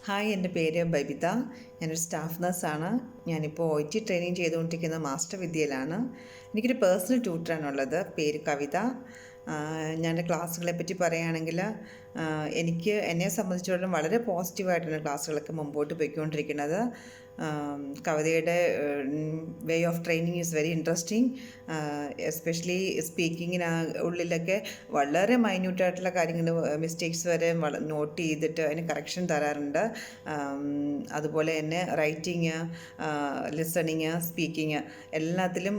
Hi, എൻ്റെ പേര് ബബിത. ഞാനൊരു സ്റ്റാഫ് നഴ്സാണ്. ഞാനിപ്പോൾ OT ട്രെയിനിങ് ചെയ്തുകൊണ്ടിരിക്കുന്ന മാസ്റ്റർ വിദ്യയിലാണ്. എനിക്കൊരു പേഴ്സണൽ ട്യൂട്ടറാണുള്ളത്. പേര് കവിത. ഞാൻ ക്ലാസ്സുകളെ പറ്റി പറയുകയാണെങ്കിൽ എനിക്ക് എന്നെ സംബന്ധിച്ചിടത്തോളം വളരെ പോസിറ്റീവായിട്ടാണ് ക്ലാസ്സുകളൊക്കെ മുമ്പോട്ട് പോയിക്കൊണ്ടിരിക്കുന്നത്. കവിതയുടെ way of training is very interesting. Especially സ്പീക്കിങ്ങിന് ഉള്ളിലൊക്കെ വളരെ മൈന്യൂട്ടായിട്ടുള്ള കാര്യങ്ങൾ, മിസ്റ്റേക്സ് വരെ നോട്ട് ചെയ്തിട്ട് അതിന് കറക്ഷൻ തരാറുണ്ട്. അതുപോലെ തന്നെ റൈറ്റിങ്, ലിസണിങ്, സ്പീക്കിങ് എല്ലാത്തിലും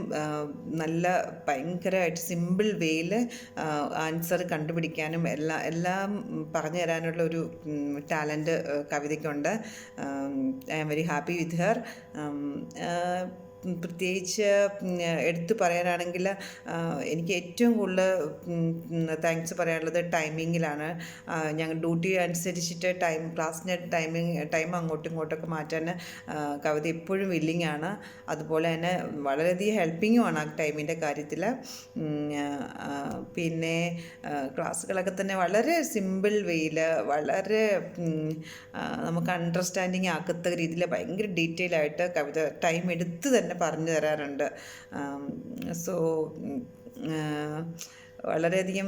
നല്ല ഭയങ്കരമായിട്ട് സിമ്പിൾ വേയിൽ ആൻസർ കണ്ടുപിടിക്കാനും എല്ലാം പറഞ്ഞു തരാനുള്ള ഒരു ടാലൻറ്റ് കവിതയ്ക്കുണ്ട്. I am very happy with her. പ്രത്യേകിച്ച് എടുത്തു പറയാനാണെങ്കിൽ എനിക്ക് ഏറ്റവും കൂടുതൽ താങ്ക്സ് പറയാനുള്ളത് ടൈമിങ്ങിലാണ്. ഞങ്ങൾ ഡ്യൂട്ടി അനുസരിച്ചിട്ട് ക്ലാസ്സിൻ്റെ ടൈം അങ്ങോട്ടും ഇങ്ങോട്ടൊക്കെ മാറ്റാൻ കവിത എപ്പോഴും വില്ലിങ് ആണ്. അതുപോലെ തന്നെ വളരെയധികം ഹെൽപ്പിങ്ങുമാണ് ആ ടൈമിൻ്റെ കാര്യത്തിൽ. പിന്നെ ക്ലാസ്സുകളൊക്കെ തന്നെ വളരെ സിമ്പിൾ വേയിൽ, വളരെ നമുക്ക് അണ്ടർസ്റ്റാൻഡിങ് ആക്കത്തക്ക രീതിയിൽ ഭയങ്കര ഡീറ്റെയിൽ ആയിട്ട് കവിത ടൈം എടുത്ത് തന്നെ പറഞ്ഞു തരാറുണ്ട്. സോ വളരെയധികം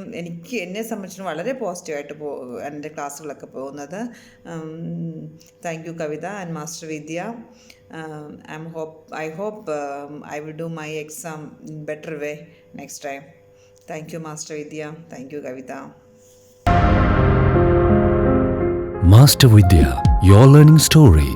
എന്നെ സംബന്ധിച്ചിടത്തോളം വളരെ പോസിറ്റീവായിട്ട് എൻ്റെ ക്ലാസ്സുകളൊക്കെ പോകുന്നത്. Thank you Kavitha and master Vidya. I hope I will do my exam in better way next time. Thank you, Master Vidya. Thank you, Kavita. Master Vidya, your learning story.